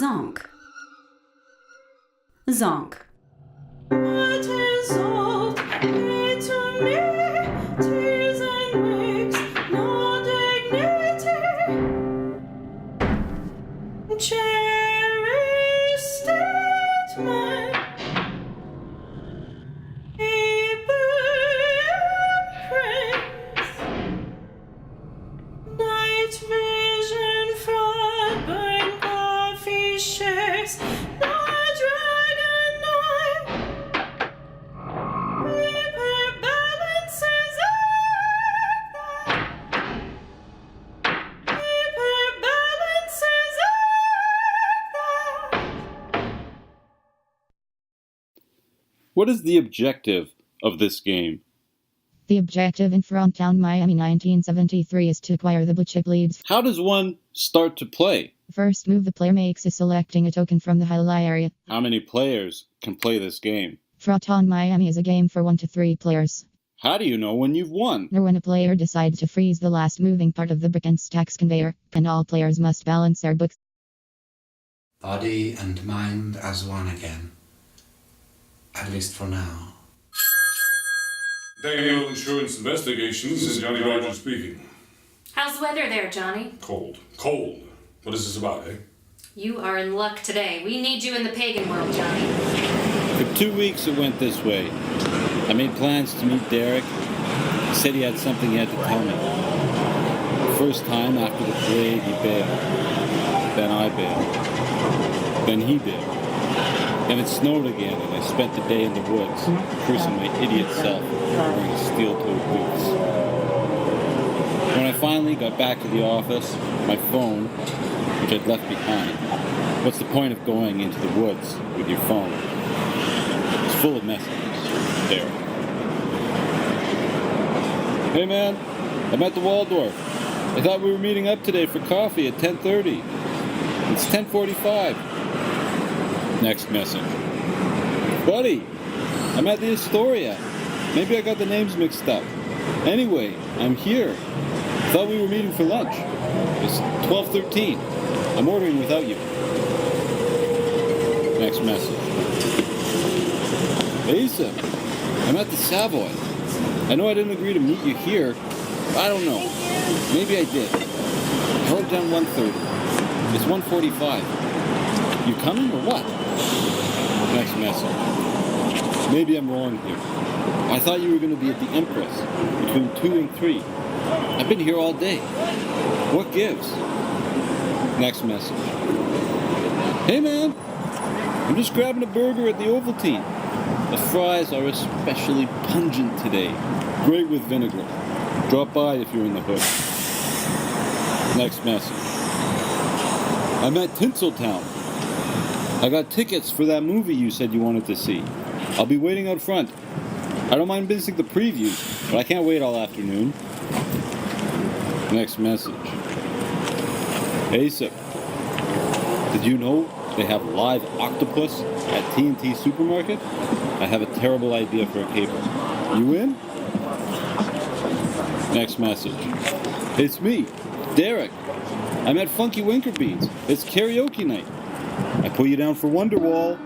Zonk. Zonk. What is old, pay to me, tears and wigs, no dignity. Cherished statement, paper prints, night vision, fraud, burn coffee shares, no dragon knife. Paper balances Paper balances What is the objective of this game? The objective in Fronttown, Miami 1973 is to acquire the blue chip leads. How does one start to play? First move the player makes is selecting a token from the highlight area. How many players can play this game? Fronttown Miami is a game for 1 to 3 players. How do you know when you've won? Or when a player decides to freeze the last moving part of the brick and stacks conveyor, and all players must balance their books. Body and mind as one again. At least for now. Daniel Insurance Investigations, and Johnny Rogers speaking. How's the weather there, Johnny? Cold. Cold. What is this about, eh? You are in luck today. We need you in the pagan world, Johnny. For 2 weeks it went this way. I made plans to meet Derek. He said he had something he had to tell me. The first time after the parade he bailed. Then I bailed. Then he bailed. And it snowed again, and I spent the day in the woods, cursing my idiot self wearing steel-toed boots. When I finally got back to the office, my phone, which I'd left behind. What's the point of going into the woods with your phone? It's full of messages. There. Hey man, I'm at the Waldorf. I thought we were meeting up today for coffee at 10:30. It's 10:45. Next message. Buddy, I'm at the Astoria. Maybe I got the names mixed up. Anyway, I'm here. Thought we were meeting for lunch. It's 12:13. I'm ordering without you. Next message. Hey, Asa, I'm at the Savoy. I know I didn't agree to meet you here. I don't know. Maybe I did. I wrote down 1:30. It's 1:45. You coming or what? Next message. Maybe I'm wrong here. I thought you were going to be at the Empress between 2 and 3. I've been here all day. What gives? Next message. Hey man, I'm just grabbing a burger at the Ovaltine. The fries are especially pungent today. Great with vinegar. Drop by if you're in the hood. Next message. I'm at Tinseltown. I got tickets for that movie you said you wanted to see. I'll be waiting out front. I don't mind missing the previews, but I can't wait all afternoon. Next message. Hey, sir. Did you know they have live octopus at T&S Supermarket? I have a terrible idea for a caper. You in? Next message. It's me, Derek. I'm at Funky Winker Beans. It's karaoke night. I put you down for Wonderwall.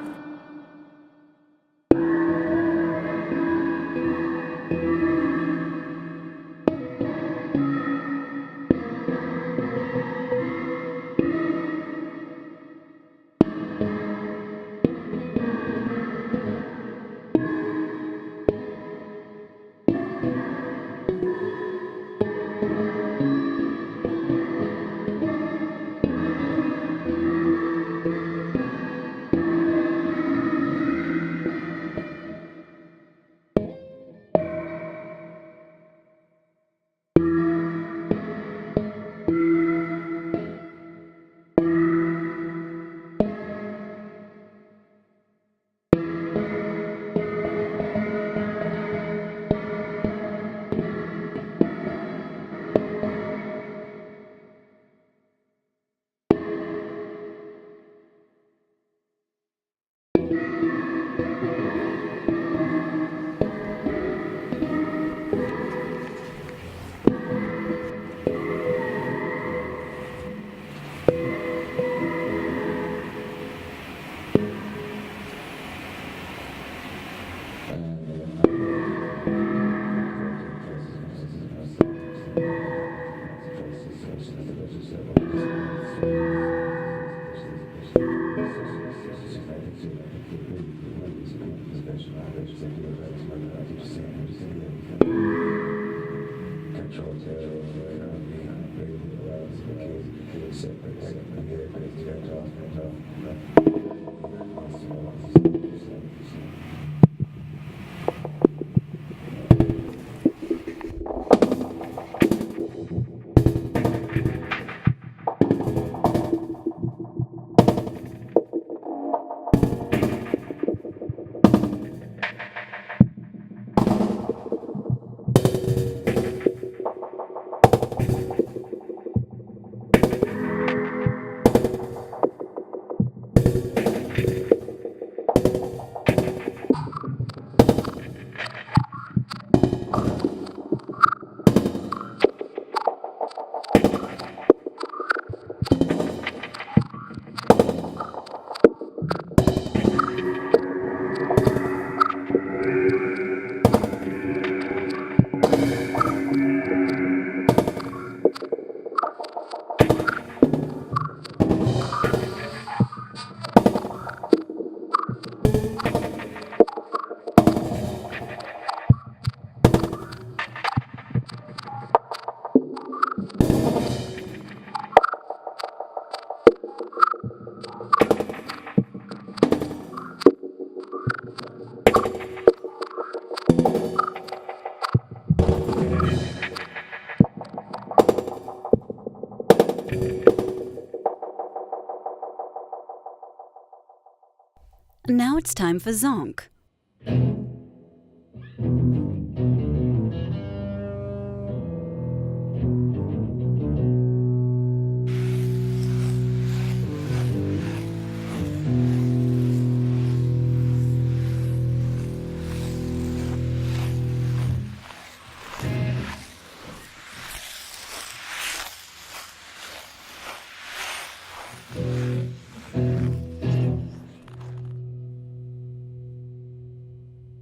Now it's time for Zonk.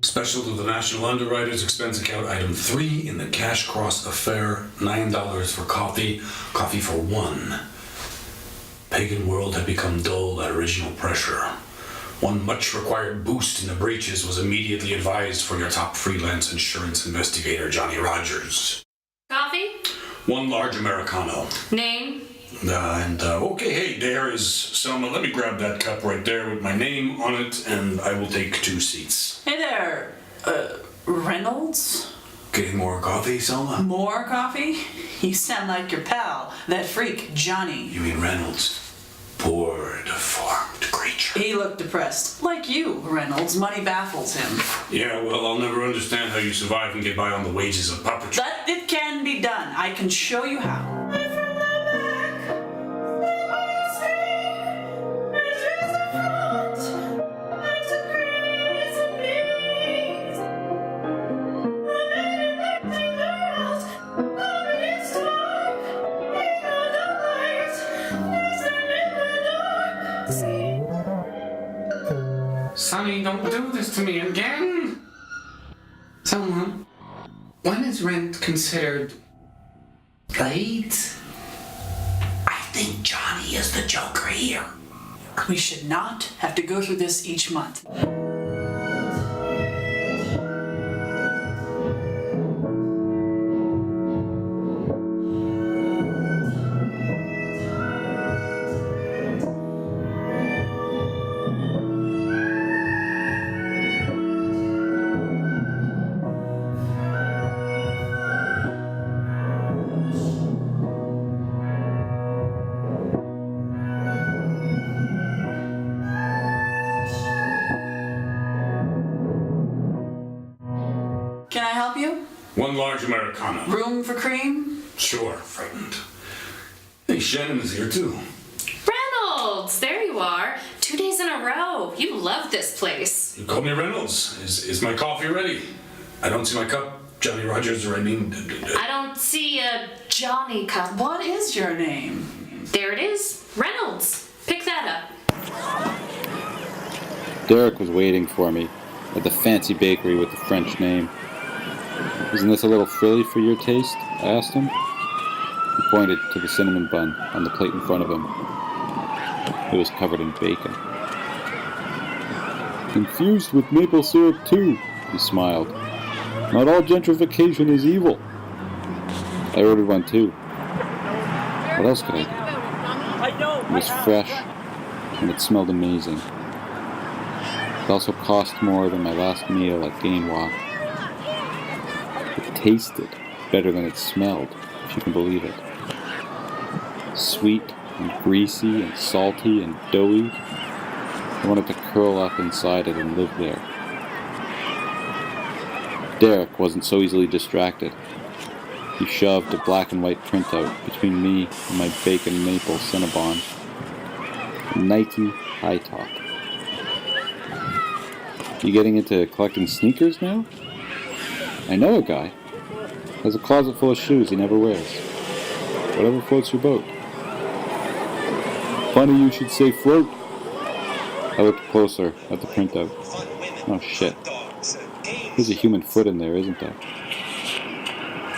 Special to the National Underwriters Expense Account, item 3 in the Cash Cross Affair, $9 for coffee, coffee for one. Pagan world had become dull at original pressure. One much required boost in the breaches was immediately advised for your top freelance insurance investigator, Johnny Rogers. Coffee? One large Americano. Name? Okay, hey, there is Selma. Let me grab that cup right there with my name on it, and I will take 2 seats. Hey there, Reynolds? Getting more coffee, Selma? More coffee? You sound like your pal, that freak, Johnny. You mean Reynolds? Poor, deformed creature. He looked depressed. Like you, Reynolds. Money baffles him. Yeah, well, I'll never understand how you survive and get by on the wages of puppetry. But it can be done. I can show you how. Sonny, don't do this to me again! Someone, when is rent considered late? I think Johnny is the joker here. We should not have to go through this each month. Can I help you? One large Americano. Room for cream? Sure, frightened. Hey, Shannon is here too. Reynolds! There you are. 2 days in a row. You love this place. You called me Reynolds. Is my coffee ready? I don't see my cup. Johnny Rogers, or I mean... I don't see a Johnny cup. What is your name? There it is. Reynolds. Pick that up. Derek was waiting for me at the fancy bakery with the French name. "Isn't this a little frilly for your taste?" I asked him. He pointed to the cinnamon bun on the plate in front of him. It was covered in bacon. "Infused with maple syrup too," he smiled. "Not all gentrification is evil." I ordered one too. What else could I do? It was fresh and it smelled amazing. It also cost more than my last meal at Gainwa. It tasted better than it smelled, if you can believe it. Sweet and greasy and salty and doughy. I wanted to curl up inside it and live there. Derek wasn't so easily distracted. He shoved a black and white printout between me and my bacon maple Cinnabon. A Nike high top. You getting into collecting sneakers now? I know a guy. Has a closet full of shoes he never wears. Whatever floats your boat. Funny you should say float. I looked closer at the printout. Oh shit. There's a human foot in there, isn't there?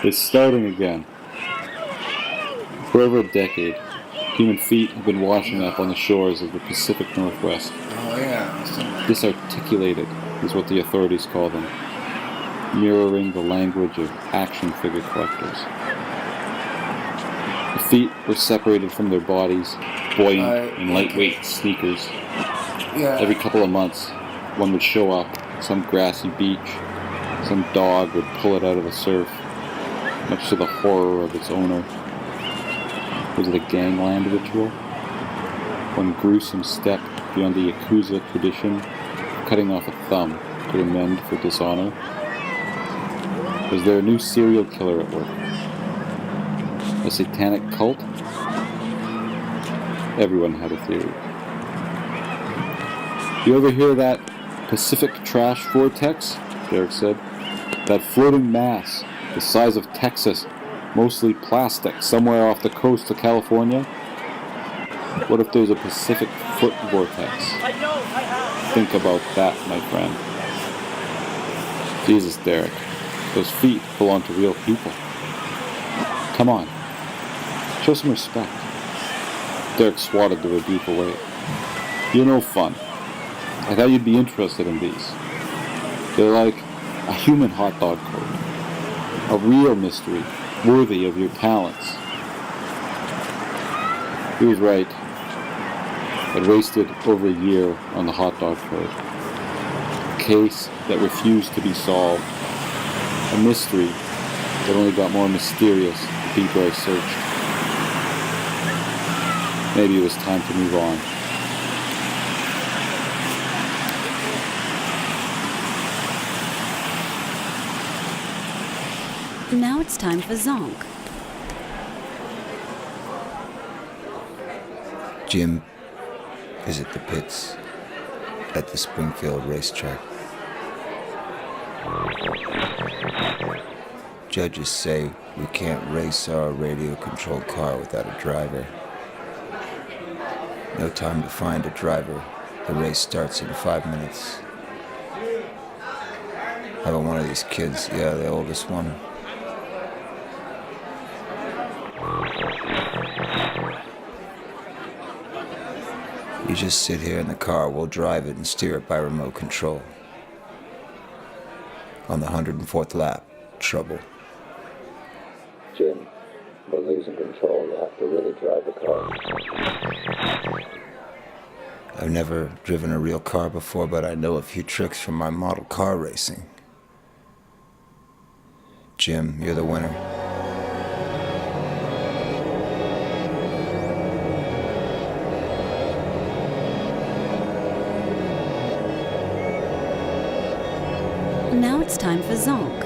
It's starting again. For over a decade, human feet have been washing up on the shores of the Pacific Northwest. Disarticulated is what the authorities call them, mirroring the language of action figure collectors. The feet were separated from their bodies, buoyant in lightweight sneakers. Every couple of months, one would show up at some grassy beach. Some dog would pull it out of the surf, much to the horror of its owner. Was it a gangland ritual? One gruesome step beyond the Yakuza tradition of cutting off a thumb to amend for dishonor? Was there a new serial killer at work? A satanic cult? Everyone had a theory. You ever hear that Pacific trash vortex? Derek said. That floating mass, the size of Texas, mostly plastic, somewhere off the coast of California? What if there's a Pacific foot vortex? Think about that, my friend. Jesus, Derek. Those feet belong to real people. Come on. Show some respect. Derek swatted the rebuke away. You're no fun. I thought you'd be interested in these. They're like a human hot dog code. A real mystery, worthy of your talents. He was right. I'd wasted over a year on the hot dog code. A case that refused to be solved. A mystery that only got more mysterious the deeper I searched. Maybe it was time to move on. Now it's time for Zonk. Jim is at the pits at the Springfield racetrack. Judges say we can't race our radio-controlled car without a driver. No time to find a driver. The race starts in 5 minutes. How about one of these kids? Yeah, the oldest one. You just sit here in the car, we'll drive it and steer it by remote control. On the 104th lap, trouble. Jim, we're losing control. You have to really drive the car. I've never driven a real car before, but I know a few tricks from my model car racing. Jim, you're the winner. Now it's time for Zonk.